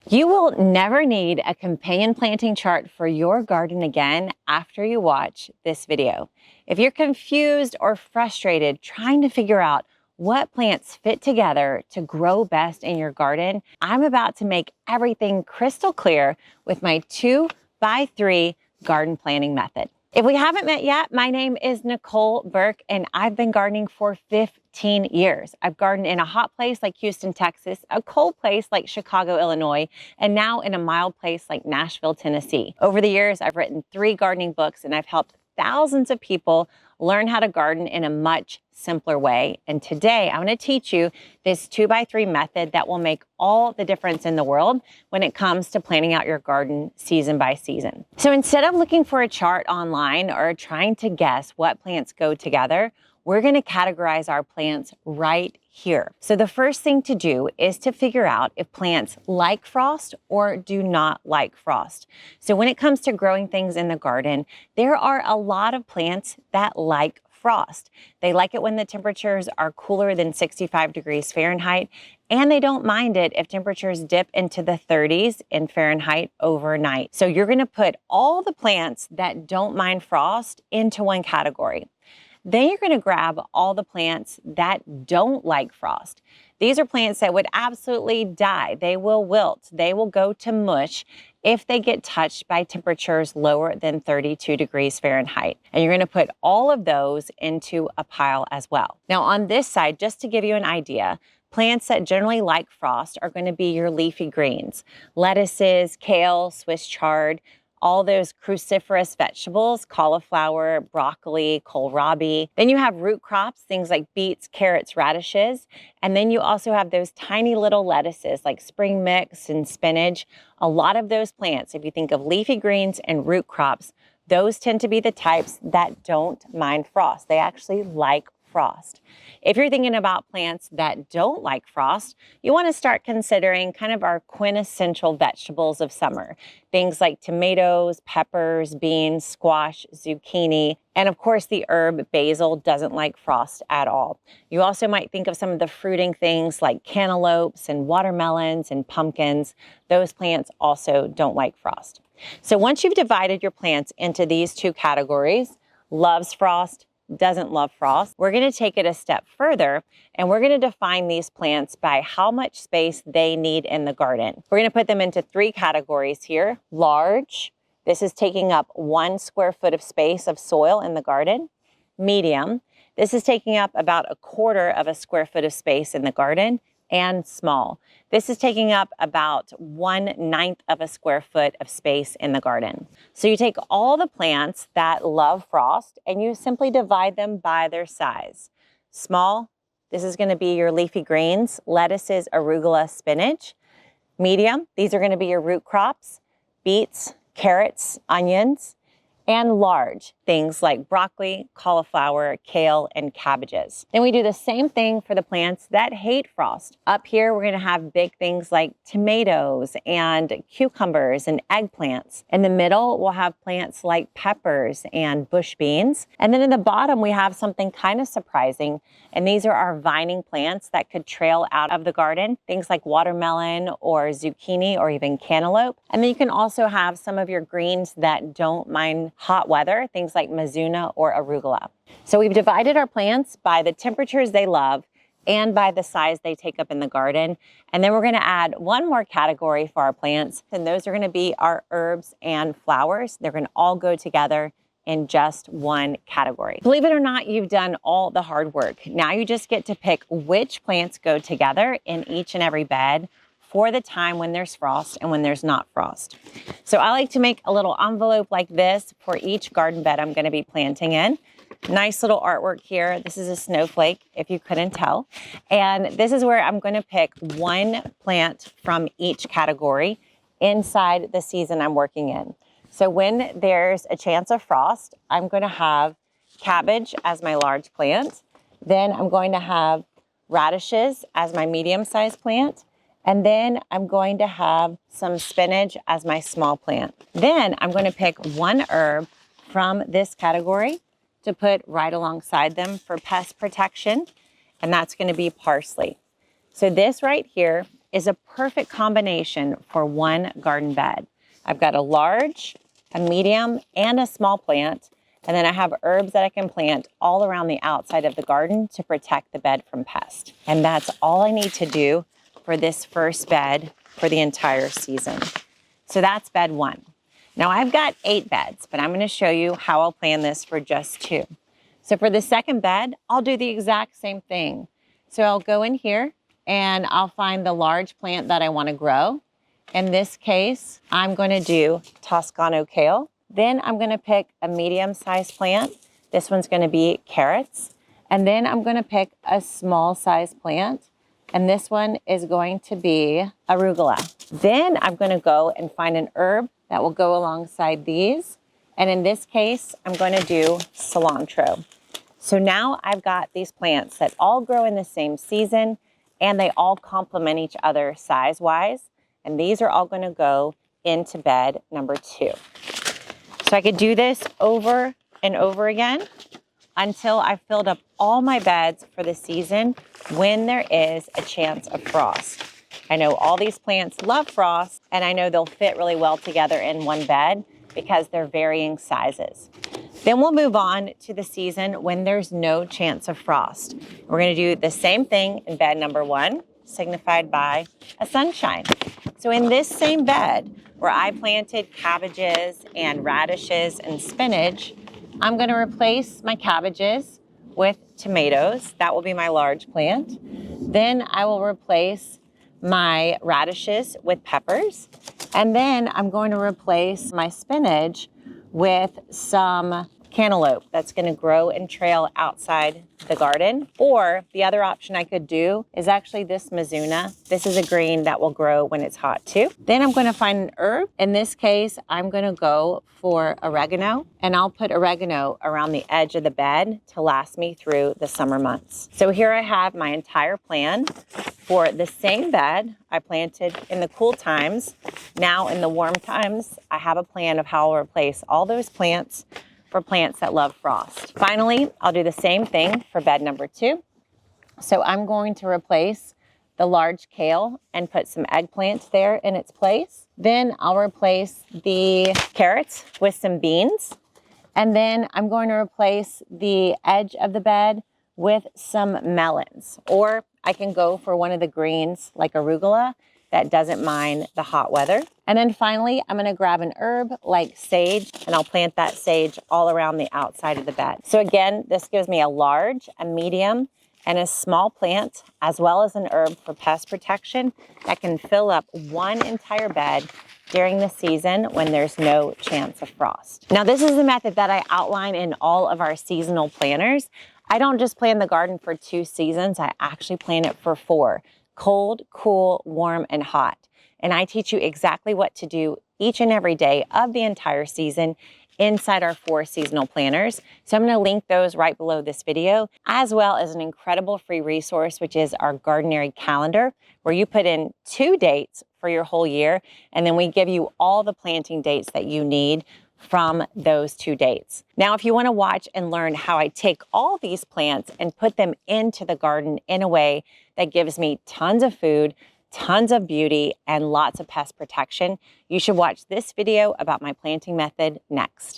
You will never need a companion planting chart for your garden again after you watch this video. If you're confused or frustrated trying to figure out what plants fit together to grow best in your garden, I'm about to make everything crystal clear with my 2x3 garden planting method. If we haven't met yet, my name is Nicole Burke, and I've been gardening for 15 years. I've gardened in a hot place like Houston, Texas, a cold place like Chicago, Illinois, and now in a mild place like Nashville, Tennessee. Over the years, I've written 3 gardening books, and I've helped thousands of people learn how to garden in a much simpler way. And today I'm going to teach you this 2x3 method that will make all the difference in the world when it comes to planning out your garden season by season. So instead of looking for a chart online or trying to guess what plants go together, we're going to categorize our plants right here. So the first thing to do is to figure out if plants like frost or do not like frost. So when it comes to growing things in the garden, there are a lot of plants that like frost. They like it when the temperatures are cooler than 65 degrees Fahrenheit, and they don't mind it if temperatures dip into the 30s in Fahrenheit overnight. So you're going to put all the plants that don't mind frost into one category. Then you're going to grab all the plants that don't like frost. These are plants that would absolutely die. They will wilt. They will go to mush if they get touched by temperatures lower than 32 degrees Fahrenheit. And you're going to put all of those into a pile as well. Now on this side, just to give you an idea, plants that generally like frost are going to be your leafy greens, lettuces, kale, Swiss chard, all those cruciferous vegetables, cauliflower, broccoli, kohlrabi. Then you have root crops, things like beets, carrots, radishes. And then you also have those tiny little lettuces like spring mix and spinach. A lot of those plants, if you think of leafy greens and root crops, those tend to be the types that don't mind frost. They actually like frost. If you're thinking about plants that don't like frost, you want to start considering kind of our quintessential vegetables of summer. Things like tomatoes, peppers, beans, squash, zucchini, and of course the herb basil doesn't like frost at all. You also might think of some of the fruiting things like cantaloupes and watermelons and pumpkins. Those plants also don't like frost. So once you've divided your plants into these 2 categories, loves frost, doesn't love frost, we're going to take it a step further and we're going to define these plants by how much space they need in the garden. We're going to put them into 3 categories here. Large, this is taking up 1 square foot of space of soil in the garden. Medium, this is taking up about 1/4 of a square foot of space in the garden. And small, this is taking up about 1/9 of a square foot of space in the garden. So you take all the plants that love frost and you simply divide them by their size. Small, this is going to be your leafy greens, lettuces, arugula, spinach. Medium, these are going to be your root crops, beets, carrots, onions. And large, things like broccoli, cauliflower, kale, and cabbages. Then we do the same thing for the plants that hate frost. Up here, we're gonna have big things like tomatoes and cucumbers and eggplants. In the middle, we'll have plants like peppers and bush beans. And then in the bottom, we have something kind of surprising, and these are our vining plants that could trail out of the garden, things like watermelon or zucchini or even cantaloupe. And then you can also have some of your greens that don't mind hot weather, things like mizuna or arugula. So we've divided our plants by the temperatures they love and by the size they take up in the garden. And then we're going to add 1 more category for our plants, and those are going to be our herbs and flowers. They're going to all go together in just 1 category. Believe it or not, you've done all the hard work. Now you just get to pick which plants go together in each and every bed for the time when there's frost and when there's not frost. So I like to make a little envelope like this for each garden bed I'm going to be planting in. Nice little artwork here. This is a snowflake, if you couldn't tell. And this is where I'm going to pick 1 plant from each category inside the season I'm working in. So when there's a chance of frost, I'm going to have cabbage as my large plant. Then I'm going to have radishes as my medium-sized plant. And then I'm going to have some spinach as my small plant. Then I'm going to pick 1 herb from this category to put right alongside them for pest protection, and that's going to be parsley. So this right here is a perfect combination for one garden bed. I've got a large, a medium, and a small plant. And then I have herbs that I can plant all around the outside of the garden to protect the bed from pests. And that's all I need to do for this first bed for the entire season. So that's bed 1. Now I've got 8 beds, but I'm going to show you how I'll plan this for just 2. So for the second bed, I'll do the exact same thing. So I'll go in here and I'll find the large plant that I want to grow. In this case, I'm going to do Toscano kale. Then I'm going to pick a medium-sized plant. This one's going to be carrots. And then I'm going to pick a small-sized plant. And this one is going to be arugula. Then I'm going to go and find an herb that will go alongside these. And in this case, I'm going to do cilantro. So now I've got these plants that all grow in the same season and they all complement each other size-wise. And these are all going to go into bed number 2. So I could do this over and over again until I've filled up all my beds for the season when there is a chance of frost. I know all these plants love frost, and I know they'll fit really well together in one bed because they're varying sizes. Then we'll move on to the season when there's no chance of frost. We're going to do the same thing in bed number 1, signified by a sunshine. So in this same bed where I planted cabbages and radishes and spinach, I'm going to replace my cabbages with tomatoes. That will be my large plant. Then I will replace my radishes with peppers. And then I'm going to replace my spinach with some cantaloupe that's going to grow and trail outside the garden. Or the other option I could do is actually this mizuna. This is a green that will grow when it's hot too. Then I'm going to find an herb. In this case, I'm going to go for oregano, and I'll put oregano around the edge of the bed to last me through the summer months. So here I have my entire plan for the same bed I planted in the cool times. Now in the warm times, I have a plan of how I'll replace all those plants for plants that love frost. Finally, I'll do the same thing for bed number 2. So I'm going to replace the large kale and put some eggplants there in its place. Then I'll replace the carrots with some beans. And then I'm going to replace the edge of the bed with some melons. Or I can go for one of the greens like arugula that doesn't mind the hot weather. And then finally, I'm gonna grab an herb like sage, and I'll plant that sage all around the outside of the bed. So again, this gives me a large, a medium, and a small plant, as well as an herb for pest protection that can fill up one entire bed during the season when there's no chance of frost. Now, this is the method that I outline in all of our seasonal planners. I don't just plan the garden for 2 seasons, I actually plan it for 4. Cold, cool, warm, and hot. And I teach you exactly what to do each and every day of the entire season inside our 4 seasonal planners. So I'm going to link those right below this video, as well as an incredible free resource, which is our Gardenary calendar, where you put in 2 dates for your whole year, and then we give you all the planting dates that you need from those 2 dates. Now, if you want to watch and learn how I take all these plants and put them into the garden in a way that gives me tons of food, tons of beauty, and lots of pest protection, you should watch this video about my planting method next.